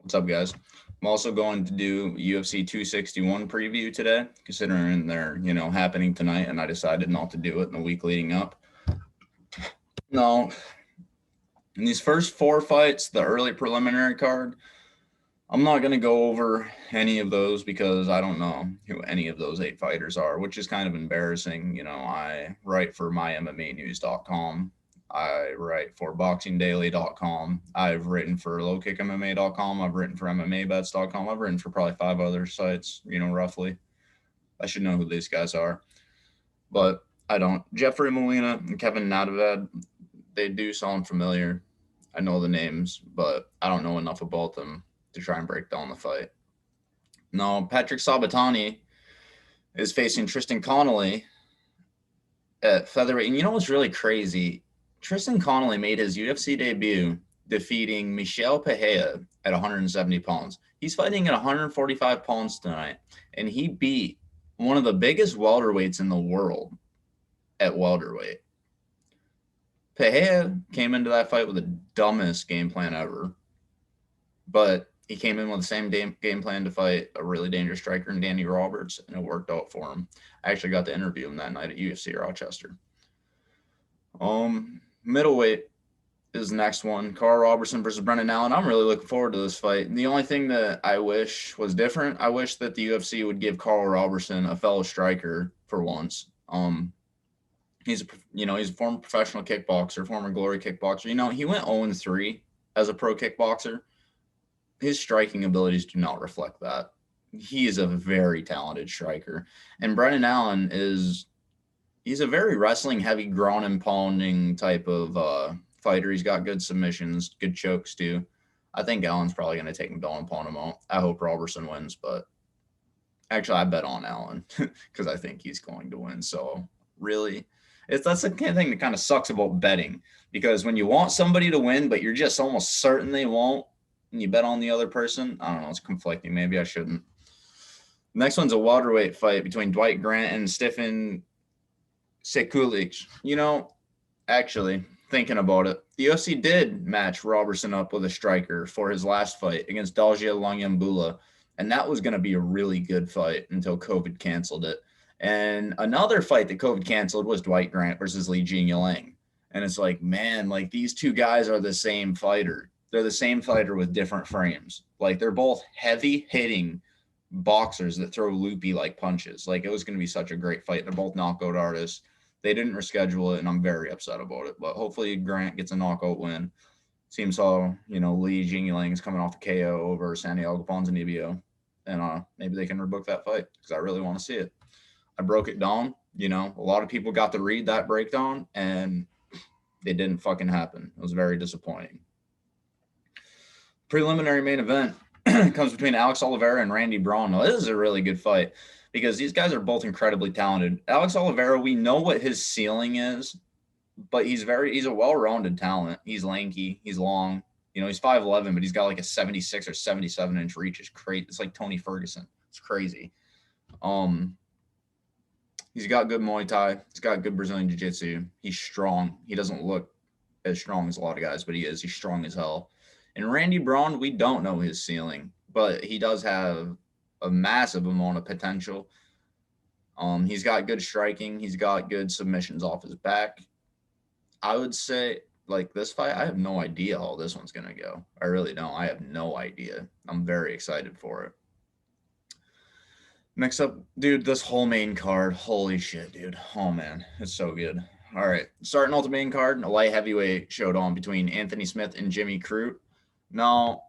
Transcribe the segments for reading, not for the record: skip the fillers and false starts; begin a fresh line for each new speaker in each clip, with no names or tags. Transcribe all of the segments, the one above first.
What's up, guys? I'm also going to do UFC 261 preview today, considering they're, happening tonight, and I decided not to do it in the week leading up. No, in these first four fights, the early preliminary card, I'm not going to go over any of those because I don't know who any of those eight fighters are, which is kind of embarrassing. I write for mymmanews.com. I write for boxingdaily.com. I've written for lowkickmma.com. I've written for mmabets.com. I've written for probably five other sites, roughly. I should know who these guys are, but I don't. Jeffrey Molina and Kevin Nadavad, they do sound familiar. I know the names, but I don't know enough about them to try and break down the fight. No, Patrick Sabatani is facing Tristan Connolly at featherweight. And you know what's really crazy? Tristan Connolly made his UFC debut defeating Michel Pereira at 170 pounds. He's fighting at 145 pounds tonight, and he beat one of the biggest welterweights in the world at welterweight. Pereira came into that fight with the dumbest game plan ever, but he came in with the same game plan to fight a really dangerous striker in Danny Roberts, and it worked out for him. I actually got to interview him that night at UFC Rochester. Middleweight is the next one. Carl Robertson versus Brendan Allen. I'm really looking forward to this fight. The only thing that I wish was different, I wish that the UFC would give Carl Robertson a fellow striker for once. He's a former professional kickboxer, former Glory kickboxer. He went 0-3 as a pro kickboxer. His striking abilities do not reflect that. He is a very talented striker. And Brendan Allen he's a very wrestling heavy, ground and pounding type of fighter. He's got good submissions, good chokes too. I think Allen's probably going to take him down and pound him out. I hope Robertson wins, but actually I bet on Allen because I think he's going to win. So really, that's the kind of thing that kind of sucks about betting, because when you want somebody to win, but you're just almost certain they won't, and you bet on the other person, I don't know, it's conflicting. Maybe I shouldn't. Next one's a welterweight fight between Dwight Grant and Stefan Sekulic. Actually, thinking about it, the UFC did match Robertson up with a striker for his last fight against Dalgia Langyambula, and that was going to be a really good fight until COVID canceled it. And another fight that COVID canceled was Dwight Grant versus Li Jingyuan. And it's like, man, like these two guys are the same fighter. They're the same fighter with different frames. Like they're both heavy hitting boxers that throw loopy like punches. Like it was going to be such a great fight. They're both knockout artists. They didn't reschedule it, and I'm very upset about it. But hopefully Grant gets a knockout win. Seems how, Li Jingyuan is coming off the KO over Santiago Ponzinibbio. And maybe they can rebook that fight because I really want to see it. I broke it down. A lot of people got to read that breakdown, and it didn't fucking happen. It was very disappointing. Preliminary main event comes between Alex Oliveira and Randy Braun. Now, this is a really good fight because these guys are both incredibly talented. Alex Oliveira, we know what his ceiling is, but he's a well-rounded talent. He's lanky. He's long. He's 5'11", but he's got like a 76 or 77-inch reach. It's crazy. It's like Tony Ferguson. It's crazy. He's got good Muay Thai. He's got good Brazilian Jiu-Jitsu. He's strong. He doesn't look as strong as a lot of guys, but he is. He's strong as hell. And Randy Braun, we don't know his ceiling, but he does have a massive amount of potential. He's got good striking. He's got good submissions off his back. I would say, like, this fight, I have no idea how this one's going to go. I really don't. I have no idea. I'm very excited for it. Next up, dude, this whole main card. Holy shit, dude. Oh, man. It's so good. All right. Starting off the main card, a light heavyweight showdown between Anthony Smith and Jimmy Crute. Now,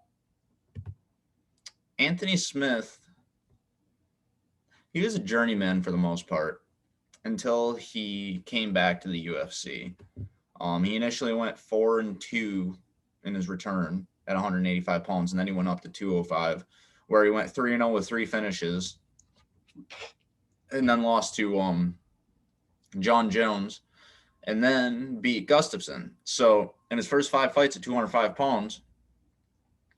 Anthony Smith, he was a journeyman for the most part until he came back to the UFC. He initially went 4-2 in his return at 185 pounds, and then he went up to 205, where he went 3-0 with 3 finishes, and then lost to John Jones, and then beat Gustafsson. So in his first 5 fights at 205 pounds,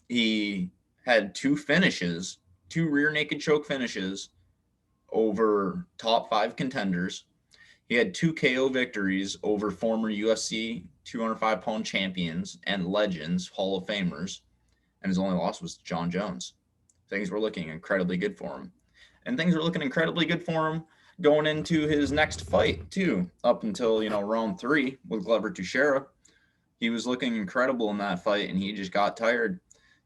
he had 2 finishes, 2 rear naked choke finishes over top 5 contenders. He had 2 KO victories over former UFC 205-pound champions and legends, Hall of Famers. and his only loss was John Jones. Things were looking incredibly good for him. And things were looking incredibly good for him going into his next fight, too, up until, round 3 with Glover Teixeira. He was looking incredible in that fight, and he just got tired.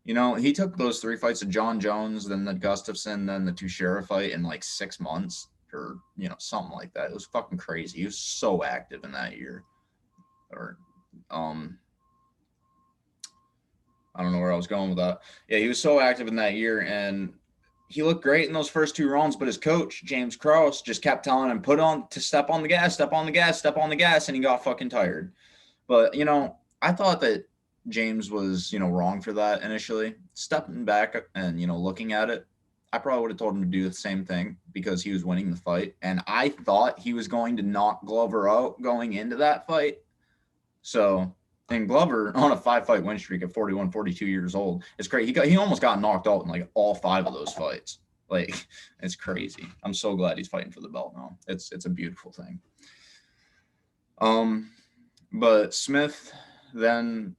He took those 3 fights of John Jones, then the Gustafsson, then the Teixeira fight in like 6 months or, something like that. It was fucking crazy. He was so active in that year. Or, I don't know where I was going with that. Yeah, he was so active in that year, and he looked great in those first 2 rounds, but his coach, James Krause, just kept telling him, step on the gas, step on the gas, step on the gas, and he got fucking tired. But, I thought that James was, wrong for that initially. Stepping back and, looking at it, I probably would have told him to do the same thing because he was winning the fight. And I thought he was going to knock Glover out going into that fight. So, and Glover on a 5-fight win streak at 41, 42 years old, it's great. He almost got knocked out in like all 5 of those fights. Like, it's crazy. I'm so glad he's fighting for the belt now. It's a beautiful thing. But Smith, then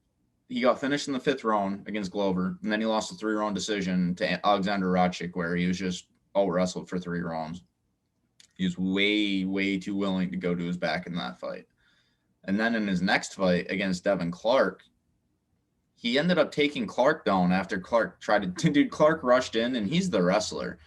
he got finished in the 5th round against Glover, and then he lost a 3-round decision to Alexander Rakic, where he was just out-wrestled for 3 rounds. He was way, way too willing to go to his back in that fight. And then in his next fight against Devin Clark, he ended up taking Clark down after Clark tried to – dude, Clark rushed in, and he's the wrestler.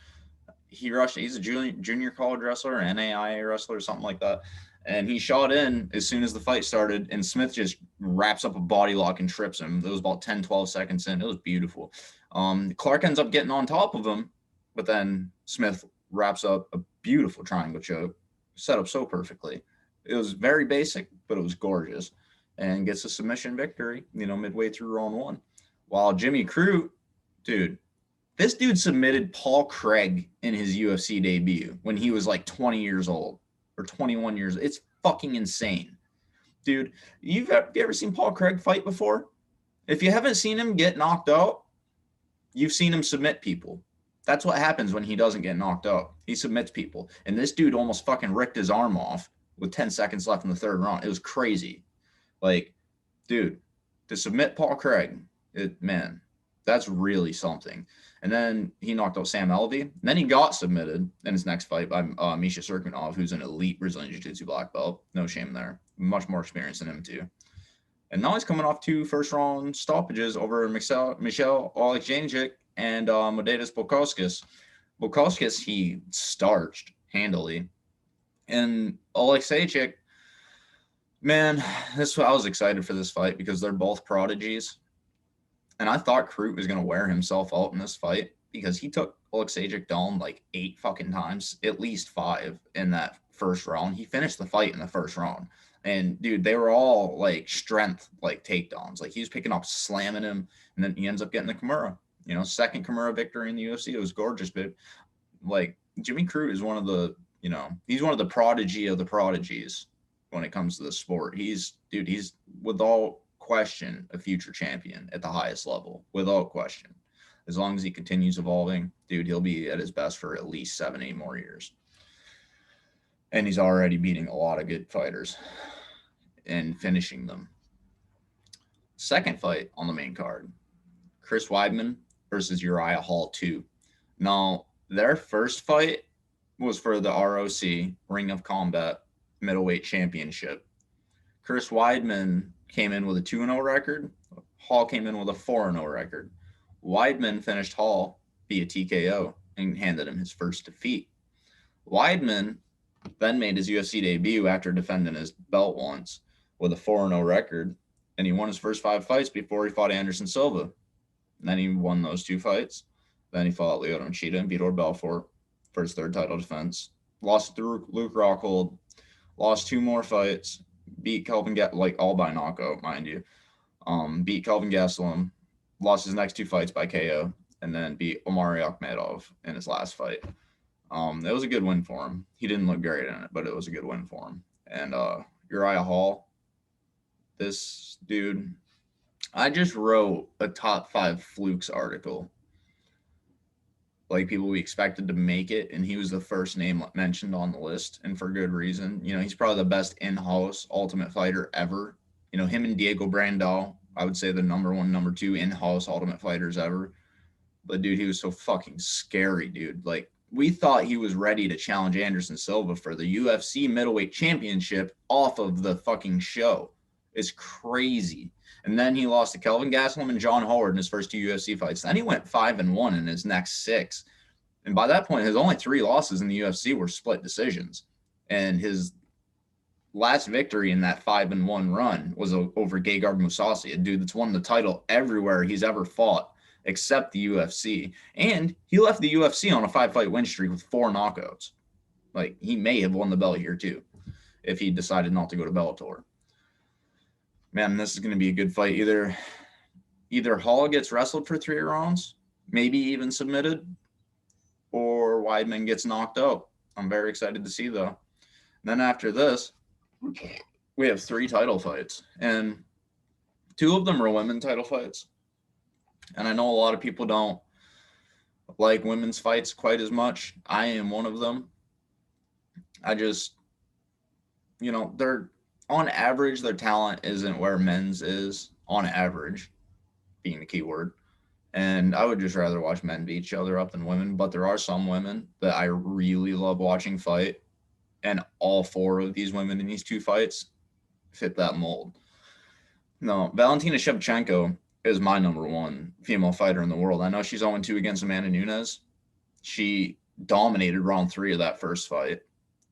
He's a junior college wrestler, NAIA wrestler, or something like that. And he shot in as soon as the fight started, and Smith just wraps up a body lock and trips him. It was about 10, 12 seconds in. It was beautiful. Clark ends up getting on top of him, but then Smith wraps up a beautiful triangle choke, set up so perfectly. It was very basic, but it was gorgeous, and gets a submission victory, midway through round 1. While Jimmy Crute, dude, this dude submitted Paul Craig in his UFC debut when he was like 20 years old. Or 21 years. It's fucking insane. Dude, have you ever seen Paul Craig fight before? If you haven't seen him get knocked out, you've seen him submit people. That's what happens when he doesn't get knocked out. He submits people. And this dude almost fucking ripped his arm off with 10 seconds left in the 3rd round. It was crazy. Like, dude, to submit Paul Craig, man, that's really something. And then he knocked out Sam Alvey. And then he got submitted in his next fight by Misha Serkinov, who's an elite Brazilian Jiu-Jitsu black belt. No shame there. Much more experience than him, too. And now he's coming off 2 first-round stoppages over Michel Oleksiejczyk and Modestas Bukauskas. Bukauskas, he starched handily. And Oleksiejczyk, man, I was excited for this fight because they're both prodigies. And I thought Crute was going to wear himself out in this fight because he took Oleksiejczyk down like 8 fucking times, at least 5 in that first round. He finished the fight in the first round. And, dude, they were all like strength, like takedowns. Like he was picking up, slamming him, and then he ends up getting the Kimura. 2nd Kimura victory in the UFC. It was gorgeous, but like Jimmy Crute is one of the, he's one of the prodigy of the prodigies when it comes to the sport. He's without question a future champion at the highest level, without question. As long as he continues evolving, dude, he'll be at his best for at least 7, 8 more years. And he's already beating a lot of good fighters and finishing them. Second fight on the main card, Chris Weidman versus Uriah Hall 2. Now, their first fight was for the ROC, Ring of Combat Middleweight Championship. Chris Weidman came in with a 2-0 record. Hall came in with a 4-0 record. Weidman finished Hall via TKO and handed him his first defeat. Weidman then made his UFC debut after defending his belt once with a 4-0 record, and he won his first 5 fights before he fought Anderson Silva. And then he won those 2 fights. Then he fought Lyoto Machida and Vitor Belfort for his 3rd title defense. Lost to Luke Rockhold. Lost 2 more fights. Beat Kelvin, all by knockout, mind you. Beat Kelvin Gastelum, lost his next 2 fights by KO, and then beat Omari Akhmedov in his last fight. It was a good win for him. He didn't look great in it, but it was a good win for him. And Uriah Hall, this dude, I just wrote a top 5 flukes article. Like people we expected to make it, and he was the first name mentioned on the list, and for good reason. He's probably the best in-house Ultimate Fighter ever. Him and Diego Brandao I would say the number one, number two in-house Ultimate Fighters ever. But dude, he was so fucking scary, dude. Like, we thought he was ready to challenge Anderson Silva for the UFC middleweight championship off of the fucking show. It's crazy. And then he lost to Kelvin Gastelum and John Howard in his first two UFC fights. Then he went 5-1 in his next 6. And by that point, his only 3 losses in the UFC were split decisions. And his last victory in that 5-1 run was over Gegard Mousasi, a dude that's won the title everywhere he's ever fought except the UFC. And he left the UFC on a 5-fight win streak with 4 knockouts. Like, he may have won the belt here too if he decided not to go to Bellator. Man, this is going to be a good fight. Either Hall gets wrestled for 3 rounds, maybe even submitted, or Weidman gets knocked out. I'm very excited to see, though. And then after this, we have 3 title fights, and 2 of them are women title fights. And I know a lot of people don't like women's fights quite as much. I am one of them. I just, they're on average, their talent isn't where men's is, on average, being the key word. And I would just rather watch men beat each other up than women. But there are some women that I really love watching fight. And all 4 of these women in these 2 fights fit that mold. No, Valentina Shevchenko is my number 1 female fighter in the world. I know she's 0-2 against Amanda Nunes. She dominated round 3 of that first fight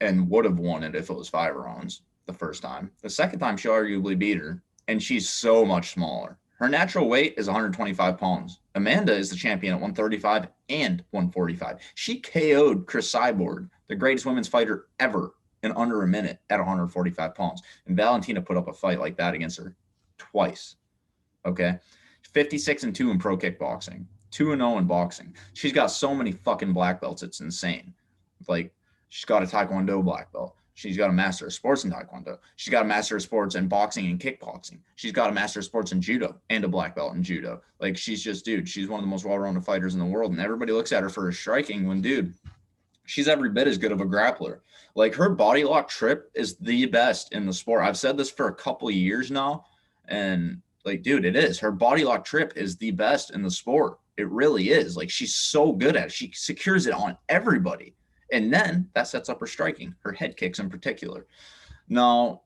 and would have won it if it was 5 rounds the first time. The second time, she arguably beat her, and she's so much smaller. Her natural weight is 125 pounds. Amanda is the champion at 135 and 145. She KO'd Chris Cyborg, the greatest women's fighter ever, in under a minute at 145 pounds. And Valentina put up a fight like that against her twice. Okay? 56-2 in pro kickboxing. 2-0 in boxing. She's got so many fucking black belts, it's insane. Like, she's got a Taekwondo black belt. She's got a Master of Sports in Taekwondo. She's got a Master of Sports in boxing and kickboxing. She's got a Master of Sports in judo and a black belt in judo. Like, she's just, dude, she's one of the most well-rounded fighters in the world. And everybody looks at her for her striking when, dude, she's every bit as good of a grappler. Like, her body lock trip is the best in the sport. I've said this for a couple of years now. And, like, dude, it is. Her body lock trip is the best in the sport. It really is. Like, she's so good at it. She secures it on everybody. And then that sets up her striking, her head kicks in particular. Now,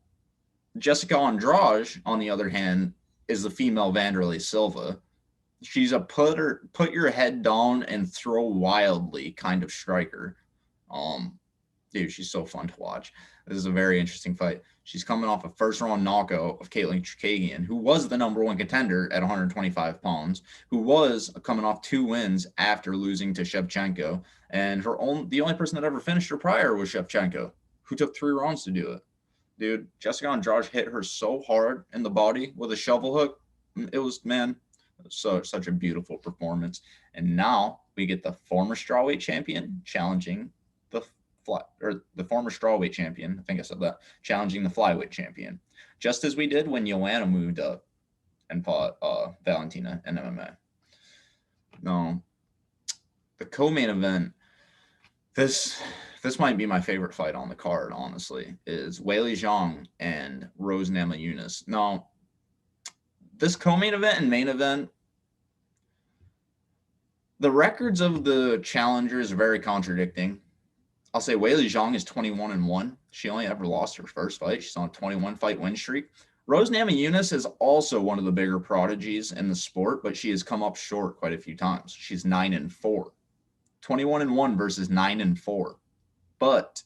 Jessica Andrade, on the other hand, is the female Vanderlei Silva. She's a put your head down and throw wildly kind of striker. Dude, she's so fun to watch. This is a very interesting fight. She's coming off a first-round knockout of Caitlin Chookagian, who was the number 1 contender at 125 pounds, who was coming off 2 wins after losing to Shevchenko. And the only person that ever finished her prior was Shevchenko, who took 3 rounds to do it. Dude, Jessica Andrade hit her so hard in the body with a shovel hook. It was such a beautiful performance. And now we get the former strawweight champion challenging the former strawweight champion, I think I said that, challenging the flyweight champion, just as we did when Joanna moved up and fought Valentina in MMA. No, the co-main event, this might be my favorite fight on the card, honestly, is Weili Zhang and Rose Namajunas. Now, this co-main event and main event, the records of the challengers are very contradicting. I'll say Weili Zhang is 21-1. She only ever lost her first fight. She's on a 21-fight win streak. Rose Namajunas is also one of the bigger prodigies in the sport, but she has come up short quite a few times. She's 9-4. 21-1 versus 9-4. But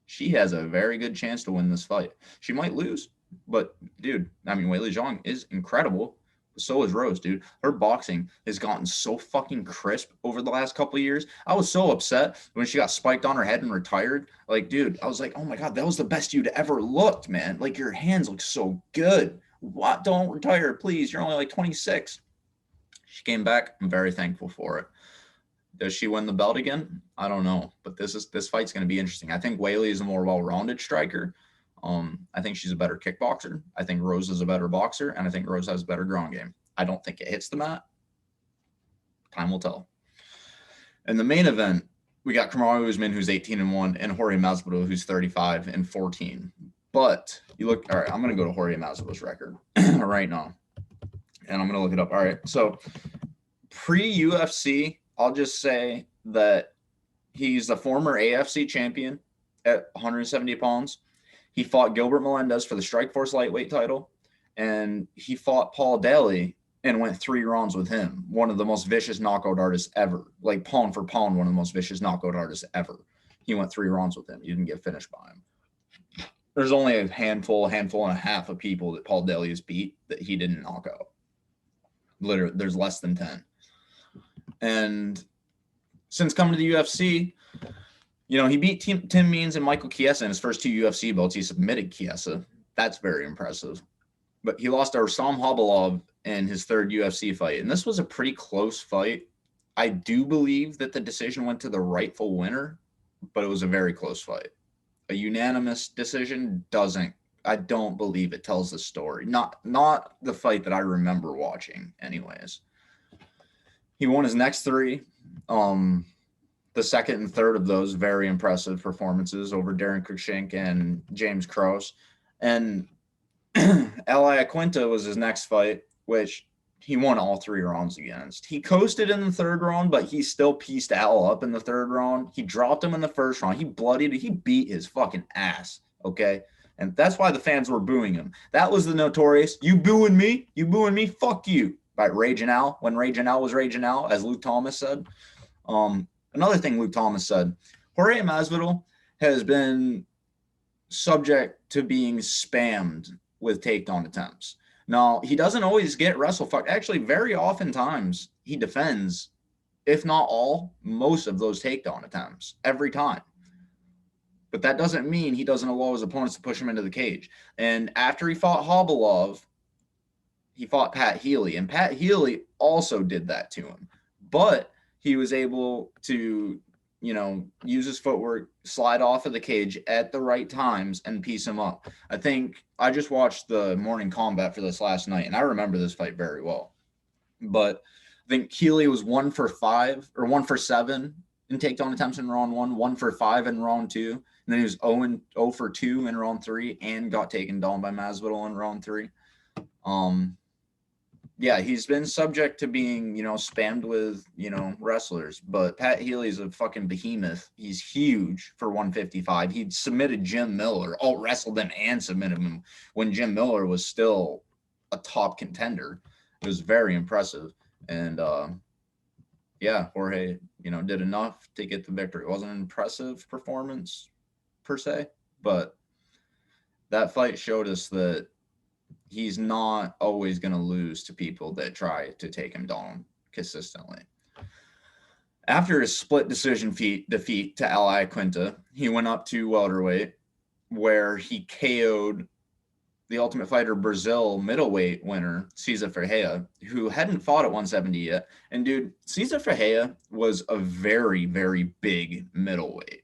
she has a very good chance to win this fight. She might lose, but, dude, Weili Zhang is incredible. So is Rose, dude. Her boxing has gotten so fucking crisp over the last couple of years. I was so upset when she got spiked on her head and retired. Like, dude, I was like, oh my God, that was the best you'd ever looked, man. Like, your hands look so good. What? Don't retire, please. You're only like 26. She came back. I'm very thankful for it. Does she win the belt again? I don't know. But this fight's going to be interesting. I think Weili is a more well-rounded striker. I think she's a better kickboxer. I think Rose is a better boxer, and I think Rose has a better ground game. I don't think it hits the mat. Time will tell. In the main event, we got Kamaru Usman, who's 18-1, and Jorge Masvidal, who's 35-14. But you look, all right, I'm going to go to Jorge Masvidal's record right now. and I'm going to look it up. All right. So pre-UFC, I'll just say that he's the former AFC champion at 170 pounds. He fought Gilbert Melendez for the Strikeforce lightweight title, and he fought Paul Daly and went 3 rounds with him. One of the most vicious knockout artists ever, like pound for pound, one of the most vicious knockout artists ever. He went 3 rounds with him. He didn't get finished by him. There's only a handful and a half of people that Paul Daly has beat that he didn't knock out. Literally, there's less than 10. And since coming to the UFC, he beat Tim Means and Michael Chiesa in his first 2 UFC belts. He submitted Chiesa. That's very impressive. But he lost to Arslan Khabilov in his 3rd UFC fight. And this was a pretty close fight. I do believe that the decision went to the rightful winner, but it was a very close fight. A unanimous decision I don't believe it tells the story. Not the fight that I remember watching anyways. He won his next 3. The second and third of those very impressive performances over Darren Cruikshank and James Krause. And Uriah Quinta was his next fight, which he won all 3 rounds against. He coasted in the 3rd round, but he still pieced Al up in the 3rd round. He dropped him in the 1st round. He beat his fucking ass, okay? And that's why the fans were booing him. That was the notorious, you booing me, fuck you, by Raging Al, when Raging Al was Raging Al, as Luke Thomas said. Another thing Luke Thomas said, Jorge Masvidal has been subject to being spammed with takedown attempts. Now, he doesn't always get wrestle-fucked. Actually, very oftentimes, he defends, if not all, most of those takedown attempts, every time. But that doesn't mean he doesn't allow his opponents to push him into the cage. And after he fought Khabilov, he fought Pat Healy. And Pat Healy also did that to him. But he was able to, use his footwork, slide off of the cage at the right times and piece him up. I think I just watched the morning combat for this last night, and I remember this fight very well. But I think Healy was 1 for 5 or 1 for 7 in takedown attempts in round 1, 1 for 5 in round 2. And then he was 0 for 2 in round 3 and got taken down by Masvidal in round 3. Yeah, he's been subject to being, spammed with, wrestlers. But Pat Healy's a fucking behemoth. He's huge for 155. He submitted Jim Miller, wrestled him and submitted him when Jim Miller was still a top contender. It was very impressive. And, Jorge, did enough to get the victory. It wasn't an impressive performance per se, but that fight showed us that he's not always going to lose to people that try to take him down consistently. After his split decision defeat to Uriah Quinta, he went up to welterweight, where he KO'd the Ultimate Fighter Brazil middleweight winner, Cesar Ferreira, who hadn't fought at 170 yet. And dude, Cesar Ferreira was a very, very big middleweight.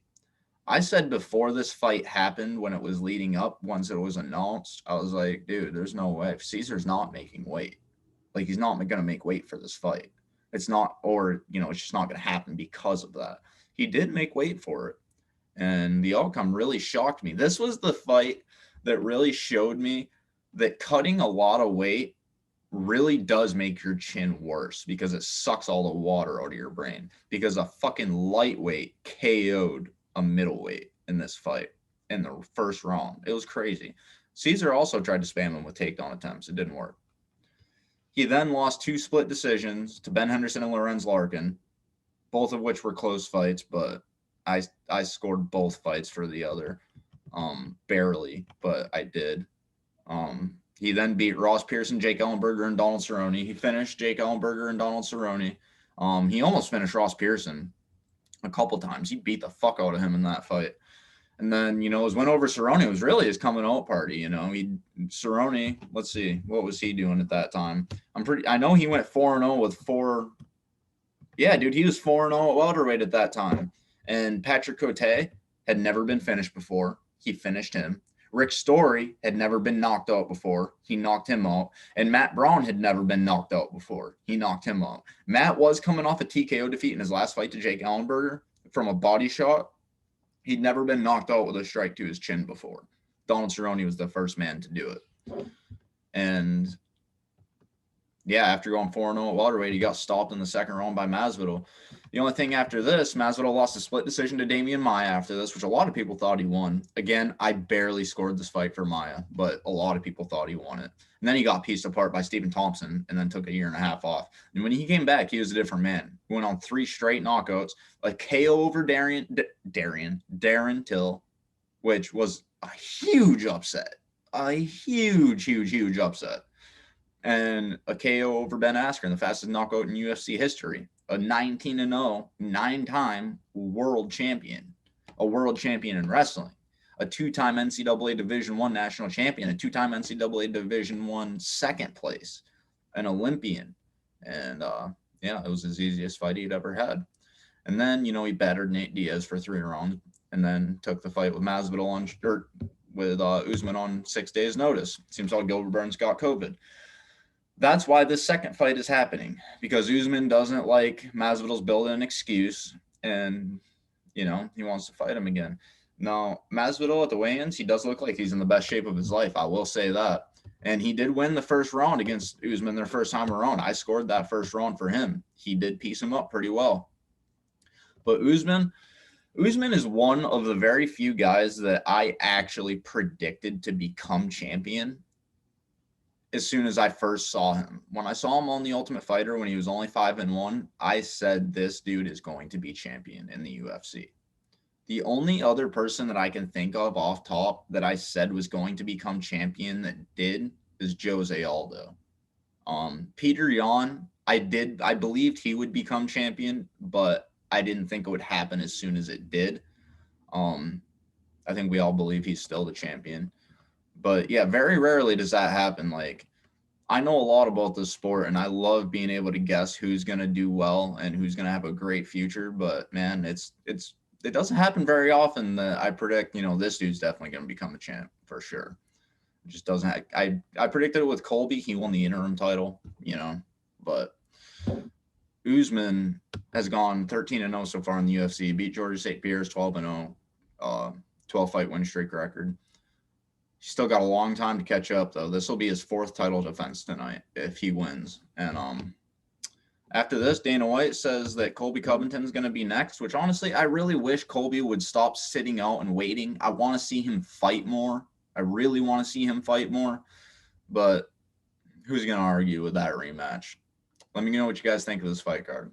I said before this fight happened, when it was leading up, once it was announced, I was like, dude, there's no way. Caesar's not making weight. Like, he's not going to make weight for this fight. It's not, or, it's just not going to happen because of that. He did make weight for it. And the outcome really shocked me. This was the fight that really showed me that cutting a lot of weight really does make your chin worse because it sucks all the water out of your brain. Because a fucking lightweight KO'd a middleweight in this fight in the 1st round. It was crazy. Caesar also tried to spam him with takedown attempts. It didn't work. He then lost 2 split decisions to Ben Henderson and Lorenz Larkin, both of which were close fights, but I scored both fights for the other. Barely, but I did. He then beat Ross Pearson, Jake Ellenberger, and Donald Cerrone. He finished Jake Ellenberger and Donald Cerrone. He almost finished Ross Pearson a couple times. He beat the fuck out of him in that fight. And then, his win over Cerrone was really his coming out party. Cerrone, let's see, what was he doing at that time? I know he went 4-0 with 4. Yeah, dude, he was 4-0 at welterweight at that time. And Patrick Cote had never been finished before. He finished him. Rick Story had never been knocked out before. He knocked him out. And Matt Brown had never been knocked out before. He knocked him out. Matt was coming off a TKO defeat in his last fight to Jake Ellenberger from a body shot. He'd never been knocked out with a strike to his chin before. Donald Cerrone was the first man to do it. And Yeah, after going 4-0 at welterweight, he got stopped in the second round by Masvidal. The only thing after this, Masvidal lost a split decision to Damian Maia after this, which a lot of people thought he won. Again, I barely scored this fight for Maia, but a lot of people thought he won it. And then he got pieced apart by Stephen Thompson and then took a year and a half off. And when he came back, he was a different man. He went on 3 straight knockouts, a KO over Darren Till, which was a huge upset. A huge upset. And a KO over Ben Askren, the fastest knockout in UFC history. A 19-0, 9-time world champion. A world champion in wrestling. A 2-time NCAA Division I national champion. A 2-time NCAA Division I second place. An Olympian. And yeah, it was his easiest fight he'd ever had. And then, he battered Nate Diaz for 3 rounds and then took the fight with Masvidal with Usman on 6 days' notice. Seems like Gilbert Burns got COVID. That's why this second fight is happening, because Usman doesn't like Masvidal's building an excuse, and, he wants to fight him again. Now, Masvidal at the weigh-ins, he does look like he's in the best shape of his life. I will say that. And he did win the first round against Usman their first time around. I scored that first round for him. He did piece him up pretty well. But Usman is one of the very few guys that I actually predicted to become champion as soon as I first saw him. When I saw him on The Ultimate Fighter when he was only 5-1, I said this dude is going to be champion in the UFC. The only other person that I can think of off top that I said was going to become champion that did is Jose Aldo. Peter Yan, I believed he would become champion, but I didn't think it would happen as soon as it did. I think we all believe he's still the champion. But yeah, very rarely does that happen. Like, I know a lot about this sport, and I love being able to guess who's going to do well and who's going to have a great future. But man, it doesn't happen very often that I predict, this dude's definitely going to become the champ for sure. It just doesn't. I predicted it with Colby. He won the interim title, but Usman has gone 13-0 so far in the UFC. Beat Georgia St. Pierre's 12-0, 12-fight win streak record. He's still got a long time to catch up, though. This will be his 4th title defense tonight if he wins. And after this, Dana White says that Colby Covington is going to be next, which honestly, I really wish Colby would stop sitting out and waiting. I want to see him fight more. I really want to see him fight more. But who's going to argue with that rematch? Let me know what you guys think of this fight card.